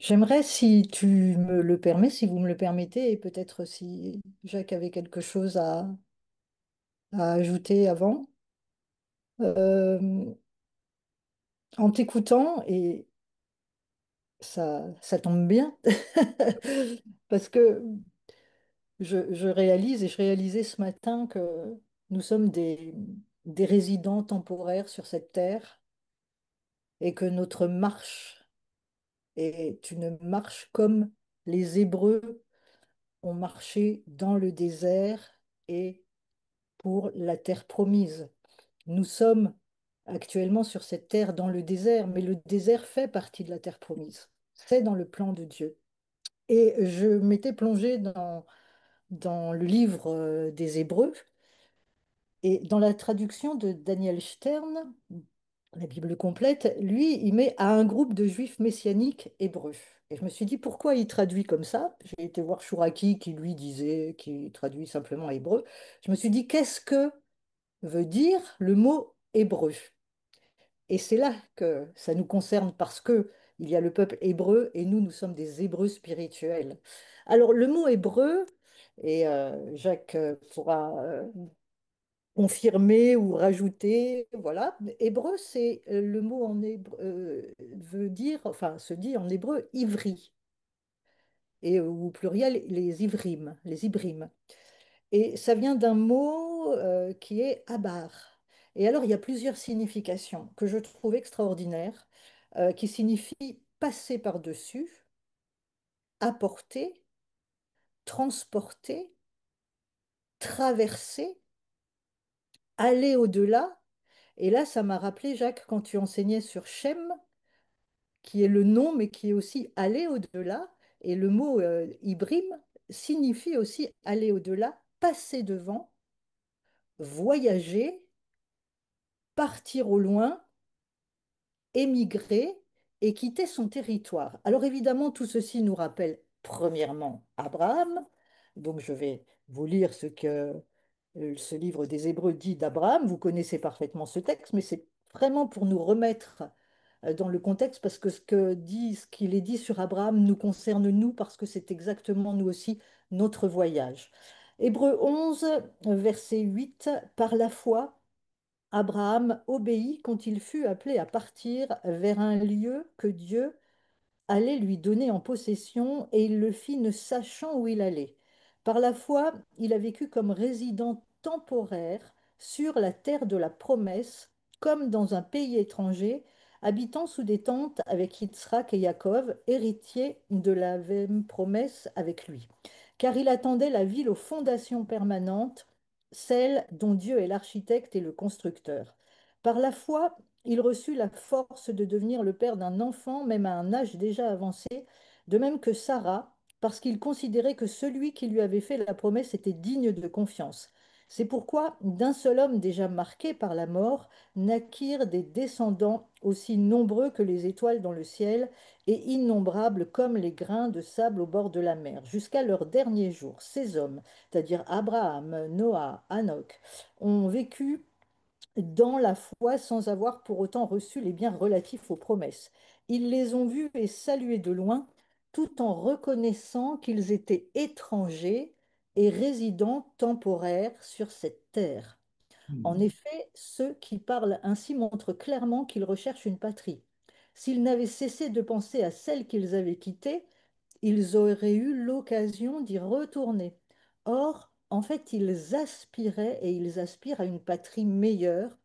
J'aimerais, si tu me le permets, si vous me le permettez, et peut-être si Jacques avait quelque chose à ajouter avant, euh, en t'écoutant, et ça tombe bien, parce que je réalise, et je réalisais ce matin que nous sommes des résidents temporaires sur cette terre, et que notre marche est une marche comme les Hébreux ont marché dans le désert et pour la terre promise. Nous sommes actuellement sur cette terre dans le désert, mais le désert fait partie de la terre promise. C'est dans le plan de Dieu. Et je m'étais plongée dans le livre des Hébreux, et dans la traduction de Daniel Stern, la Bible complète, lui, il met à un groupe de juifs messianiques hébreux. Et je me suis dit, pourquoi il traduit comme ça? J'ai été voir Chouraki qui lui disait, qui traduit simplement hébreu. Je me suis dit, qu'est-ce que veut dire le mot hébreu? Et c'est là que ça nous concerne parce que il y a le peuple hébreu et nous sommes des Hébreux spirituels. Alors le mot hébreu, et Jacques pourra confirmer ou rajouter, voilà, hébreu, c'est le mot en hébreu veut dire, enfin se dit en hébreu ivri et ou au pluriel les ivrim. Et ça vient d'un mot qui est abar. Et alors, il y a plusieurs significations que je trouve extraordinaires, qui signifient passer par-dessus, apporter, transporter, traverser, aller au-delà. Et là, ça m'a rappelé, Jacques, quand tu enseignais sur Shem, qui est le nom, mais qui est aussi aller au-delà. Et le mot Ibrim signifie aussi aller au-delà, passer devant, voyager, partir au loin, émigrer et quitter son territoire. Alors évidemment, tout ceci nous rappelle premièrement Abraham. Donc je vais vous lire ce que ce livre des Hébreux dit d'Abraham. Vous connaissez parfaitement ce texte, mais c'est vraiment pour nous remettre dans le contexte parce que ce qu'il est dit sur Abraham nous concerne nous parce que c'est exactement nous aussi notre voyage. Hébreux 11, verset 8, par la foi. Abraham obéit quand il fut appelé à partir vers un lieu que Dieu allait lui donner en possession, et il le fit ne sachant où il allait. Par la foi, il a vécu comme résident temporaire sur la terre de la promesse, comme dans un pays étranger, habitant sous des tentes avec Yitzhak et Yaakov, héritiers de la même promesse avec lui. Car il attendait la ville aux fondations permanentes, celle dont Dieu est l'architecte et le constructeur. Par la foi, il reçut la force de devenir le père d'un enfant, même à un âge déjà avancé, de même que Sarah, parce qu'il considérait que celui qui lui avait fait la promesse était digne de confiance. C'est pourquoi, d'un seul homme déjà marqué par la mort, naquirent des descendants aussi nombreux que les étoiles dans le ciel et innombrables comme les grains de sable au bord de la mer, jusqu'à leur dernier jour. Ces hommes, c'est-à-dire Abraham, Noah, Hanok, ont vécu dans la foi sans avoir pour autant reçu les biens relatifs aux promesses. Ils les ont vus et salués de loin, tout en reconnaissant qu'ils étaient étrangers et résidents temporaires sur cette terre. En Mhm. effet, ceux qui parlent ainsi montrent clairement qu'ils recherchent une patrie. S'ils n'avaient cessé de penser à celle qu'ils avaient quittée, ils auraient eu l'occasion d'y retourner. Or, en fait, ils aspiraient et ils aspirent à une patrie meilleure,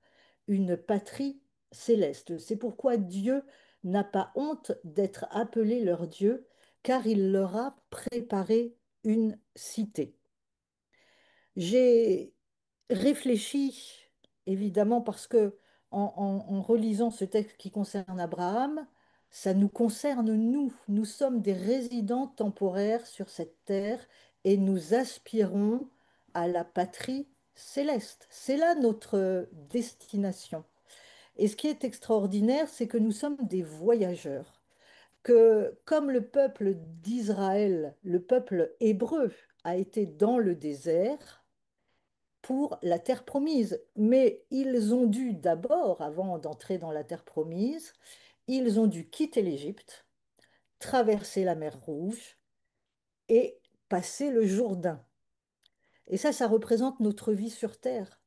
une patrie céleste. C'est pourquoi Dieu n'a pas honte d'être appelé leur Dieu, car il leur a préparé une cité. J'ai réfléchi, évidemment, parce que en relisant ce texte qui concerne Abraham, ça nous concerne nous. Nous sommes des résidents temporaires sur cette terre et nous aspirons à la patrie céleste. C'est là notre destination. Et ce qui est extraordinaire, c'est que nous sommes des voyageurs, que comme le peuple d'Israël, le peuple hébreu a été dans le désert, pour la terre promise. Mais ils ont dû d'abord, avant d'entrer dans la terre promise, ils ont dû quitter l'Égypte, traverser la mer Rouge et passer le Jourdain. Et ça représente notre vie sur Terre.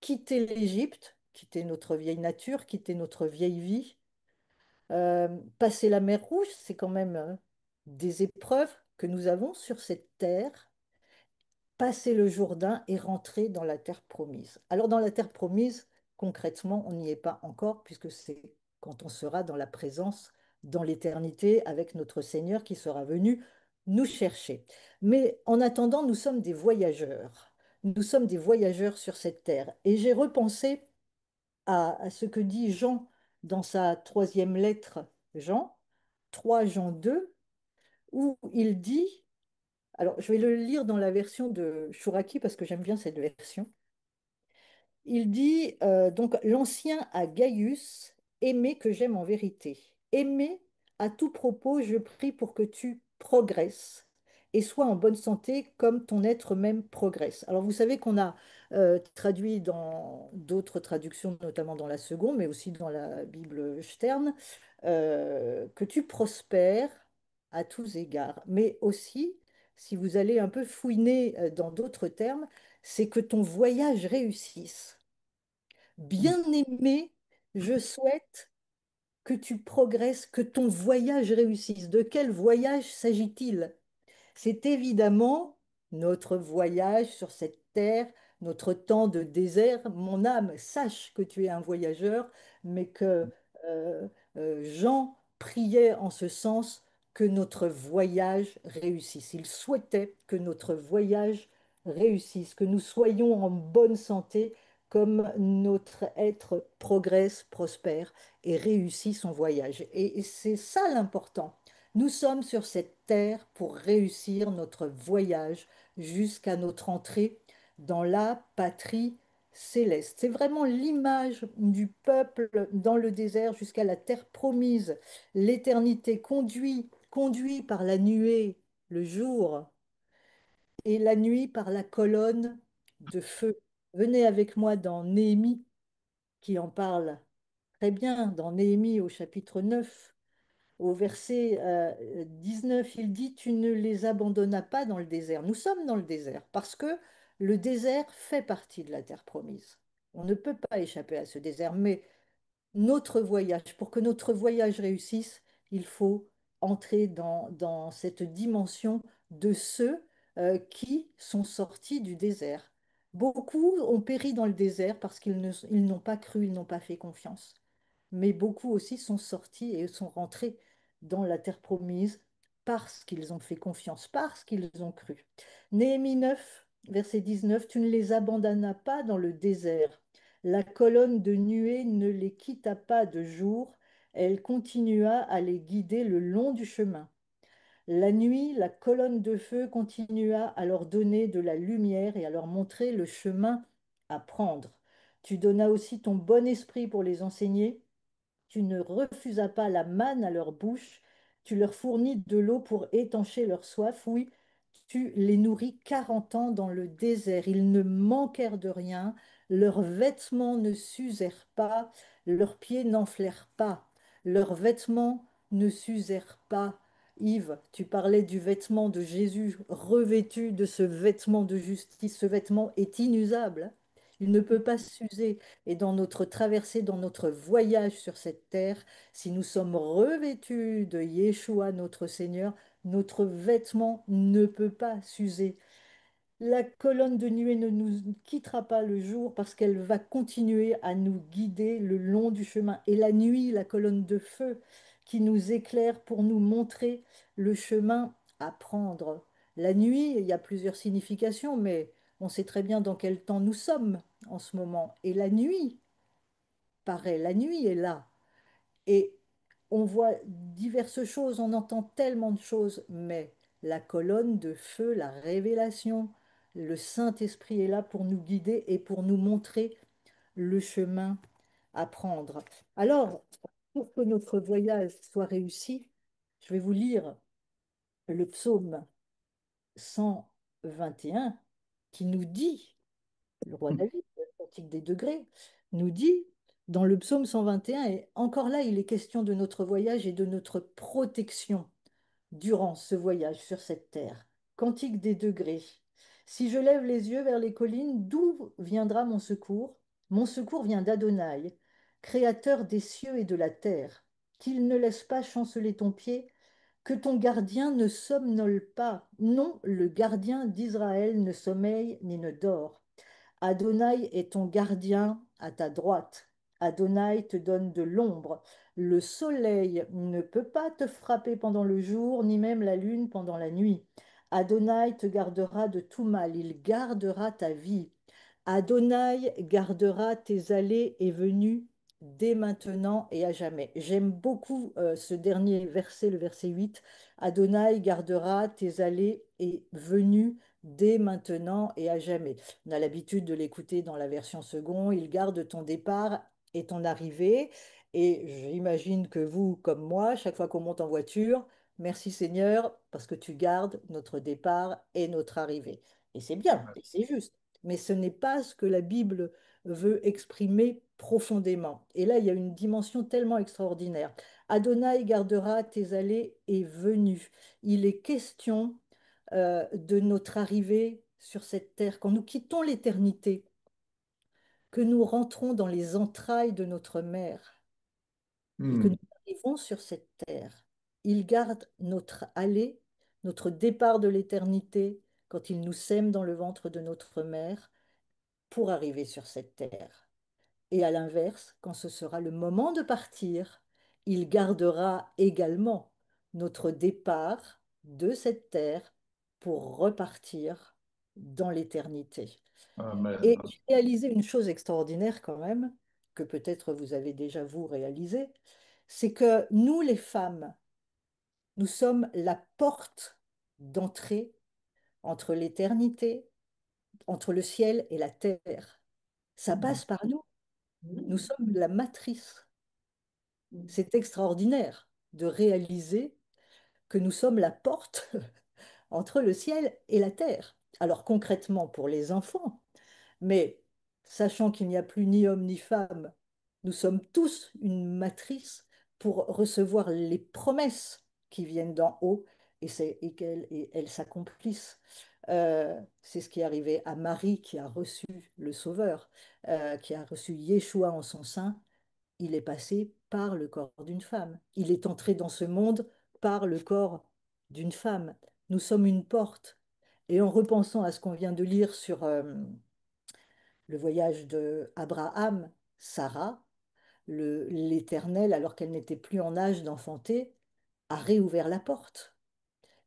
Quitter l'Égypte, quitter notre vieille nature, quitter notre vieille vie, passer la mer Rouge, c'est quand même des épreuves que nous avons sur cette terre, passer le Jourdain et rentrer dans la terre promise. Alors dans la terre promise, concrètement, on n'y est pas encore puisque c'est quand on sera dans la présence, dans l'éternité, avec notre Seigneur qui sera venu nous chercher. Mais en attendant, nous sommes des voyageurs. Nous sommes des voyageurs sur cette terre. Et j'ai repensé à ce que dit Jean dans sa troisième lettre, Jean, 3 Jean 2, où il dit, alors je vais le lire dans la version de Chouraki parce que j'aime bien cette version. Il dit donc l'ancien à Gaius, aimé que j'aime en vérité. Aimé à tout propos, je prie pour que tu progresses et sois en bonne santé comme ton être même progresse. Alors vous savez qu'on a traduit dans d'autres traductions, notamment dans la seconde, mais aussi dans la Bible Stern, que tu prospères à tous égards. Mais aussi, si vous allez un peu fouiner dans d'autres termes, c'est que ton voyage réussisse. Bien-aimé, je souhaite que tu progresses, que ton voyage réussisse. De quel voyage s'agit-il? C'est évidemment notre voyage sur cette terre, notre temps de désert. Mon âme, sache que tu es un voyageur, mais que euh, Jean priait en ce sens que notre voyage réussisse. Il souhaitait que notre voyage réussisse, que nous soyons en bonne santé, comme notre être progresse, prospère et réussit son voyage. Et c'est ça l'important. Nous sommes sur cette terre pour réussir notre voyage jusqu'à notre entrée dans la patrie céleste. C'est vraiment l'image du peuple dans le désert jusqu'à la terre promise. L'éternité conduit par la nuée le jour et la nuit par la colonne de feu. Venez avec moi dans Néhémie qui en parle très bien, dans Néhémie au chapitre 9. Au verset 19, il dit, tu ne les abandonnas pas dans le désert. Nous sommes dans le désert parce que le désert fait partie de la terre promise. On ne peut pas échapper à ce désert, mais notre voyage, pour que notre voyage réussisse, il faut entrer dans cette dimension de ceux qui sont sortis du désert. Beaucoup ont péri dans le désert parce ils n'ont pas cru, ils n'ont pas fait confiance, mais beaucoup aussi sont sortis et sont rentrés dans la terre promise parce qu'ils ont fait confiance, parce qu'ils ont cru. Néhémie 9, verset 19, tu ne les abandonnas pas dans le désert. La colonne de nuée ne les quitta pas de jour, elle continua à les guider le long du chemin. La nuit, la colonne de feu continua à leur donner de la lumière et à leur montrer le chemin à prendre. Tu donnas aussi ton bon esprit pour les enseigner. Tu ne refusas pas la manne à leur bouche, tu leur fournis de l'eau pour étancher leur soif. Oui, tu les nourris 40 ans dans le désert. Ils ne manquèrent de rien, leurs vêtements ne s'usèrent pas, leurs pieds n'enflèrent pas, leurs vêtements ne s'usèrent pas. Yves, tu parlais du vêtement de Jésus revêtu de ce vêtement de justice. Ce vêtement est inusable. Il ne peut pas s'user. Et dans notre traversée, dans notre voyage sur cette terre, si nous sommes revêtus de Yeshua, notre Seigneur, notre vêtement ne peut pas s'user. La colonne de nuée ne nous quittera pas le jour parce qu'elle va continuer à nous guider le long du chemin. Et la nuit, la colonne de feu qui nous éclaire pour nous montrer le chemin à prendre. La nuit, il y a plusieurs significations, mais on sait très bien dans quel temps nous sommes en ce moment. Et la nuit paraît, la nuit est là. Et on voit diverses choses, on entend tellement de choses, mais la colonne de feu, la révélation, le Saint-Esprit est là pour nous guider et pour nous montrer le chemin à prendre. Alors, pour que notre voyage soit réussi, je vais vous lire le psaume 121 qui nous dit, le roi David, le cantique des degrés, nous dit dans le psaume 121, et encore là, il est question de notre voyage et de notre protection. durant ce voyage sur cette terre. Cantique des degrés. Si je lève les yeux vers les collines, d'où viendra mon secours? Mon secours vient d'Adonai, créateur des cieux et de la terre. Qu'il ne laisse pas chanceler ton pied, que ton gardien ne somnole pas. Non, le gardien d'Israël ne sommeille ni ne dort. Adonai est ton gardien à ta droite. Adonai te donne de l'ombre. Le soleil ne peut pas te frapper pendant le jour, ni même la lune pendant la nuit. Adonai te gardera de tout mal, il gardera ta vie. Adonai gardera tes allées et venues dès maintenant et à jamais. J'aime beaucoup ce dernier verset, le verset 8. Adonai gardera tes allées et venues dès maintenant et à jamais. On a l'habitude de l'écouter dans la version second. Il garde ton départ et ton arrivée. Et j'imagine que vous, comme moi, chaque fois qu'on monte en voiture, merci Seigneur, parce que tu gardes notre départ et notre arrivée. Et c'est bien, et c'est juste. Mais ce n'est pas ce que la Bible veut exprimer profondément. Et là, il y a une dimension tellement extraordinaire. Adonai gardera tes allées et venues. Il est question de notre arrivée sur cette terre, quand nous quittons l'éternité, que nous rentrons dans les entrailles de notre mère et que Hmm. nous arrivons sur cette terre. Il garde notre aller, notre départ de l'éternité, quand il nous sème dans le ventre de notre mère, pour arriver sur cette terre. Et à l'inverse, quand ce sera le moment de partir, il gardera également notre départ de cette terre pour repartir dans l'éternité. Amen. Et j'ai réalisé une chose extraordinaire quand même, que peut-être vous avez déjà vous réalisé, c'est que nous les femmes, nous sommes la porte d'entrée entre l'éternité, entre le ciel et la terre. Ça passe par nous. Nous sommes la matrice. C'est extraordinaire de réaliser que nous sommes la porte entre le ciel et la terre. Alors concrètement pour les enfants, mais sachant qu'il n'y a plus ni homme ni femme, nous sommes tous une matrice pour recevoir les promesses qui viennent d'en haut et elles s'accomplissent. C'est ce qui est arrivé à Marie qui a reçu le Sauveur, qui a reçu Yeshua en son sein. Il est passé par le corps d'une femme. Il est entré dans ce monde par le corps d'une femme. Nous sommes une porte. Et en repensant à ce qu'on vient de lire sur le voyage de Abraham, Sarah, l'Éternel, alors qu'elle n'était plus en âge d'enfanter, a réouvert la porte.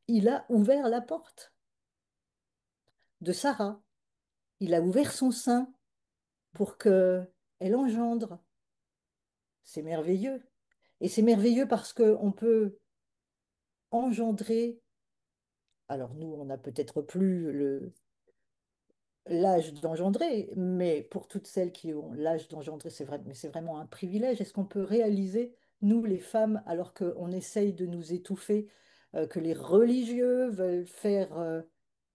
Il a ouvert la porte de Sarah. Il a ouvert son sein pour que elle engendre. C'est merveilleux. Et c'est merveilleux parce qu'on peut engendrer. Alors nous, on n'a peut-être plus l'âge d'engendrer, mais pour toutes celles qui ont l'âge d'engendrer, c'est vrai, mais c'est vraiment un privilège. Est-ce qu'on peut réaliser, nous les femmes, alors qu'on essaye de nous étouffer, que les religieux veulent faire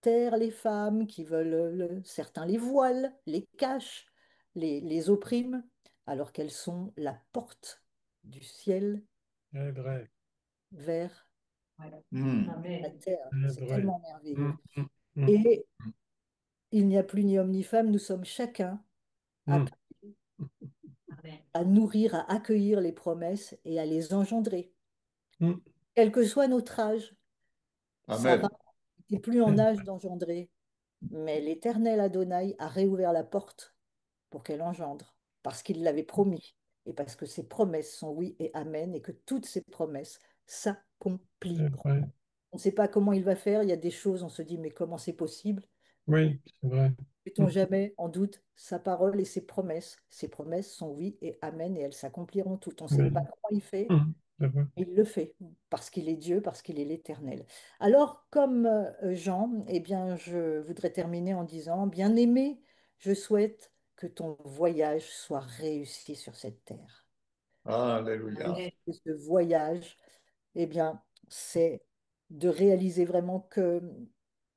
taire les femmes, qui veulent, certains les voilent, les cachent, les oppriment, alors qu'elles sont la porte du ciel C'est vrai, vers Hmm. la terre. c'est C'est vrai. tellement Mm, merveilleux. mm, mm, Et il n'y a plus ni homme ni femme, nous sommes chacun mm, appelés à nourrir, à accueillir les promesses et à les engendrer. mm. Quel que soit notre âge, Sarah Amen. n'était plus en C'est âge d'engendrer, mais l'Éternel Adonai a réouvert la porte pour qu'elle engendre, parce qu'il l'avait promis, et parce que ses promesses sont oui et amen, et que toutes ses promesses s'accompliront. vrai. On ne sait pas comment il va faire, il y a des choses, on se dit, mais comment c'est possible? Oui, c'est vrai. Mettons Mm, jamais en doute sa parole et ses promesses. Ses promesses sont oui et amen et elles s'accompliront toutes. On ne sait pas oui. comment il fait, Mm, c'est vrai. mais il le fait parce qu'il est Dieu, parce qu'il est l'Éternel. Alors, comme Jean, eh bien, je voudrais terminer en disant, bien-aimé, je souhaite que ton voyage soit réussi sur cette terre. Alléluia. Et ce voyage, eh bien, c'est de réaliser vraiment que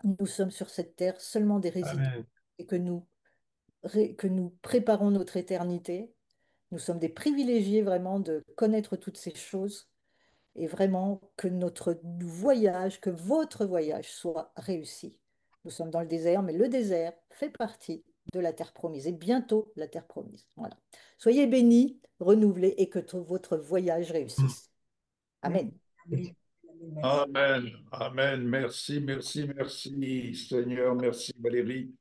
nous sommes sur cette terre seulement des résidents Amen. et que nous préparons notre éternité. Nous sommes des privilégiés vraiment de connaître toutes ces choses et vraiment que notre voyage, que votre voyage soit réussi. Nous sommes dans le désert, mais le désert fait partie de la terre promise et bientôt la terre promise. Voilà. Soyez bénis, renouvelés et que votre voyage Mm. réussisse. Amen. Yes. Amen. Amen. Merci, merci, merci, Seigneur. Merci, Valérie.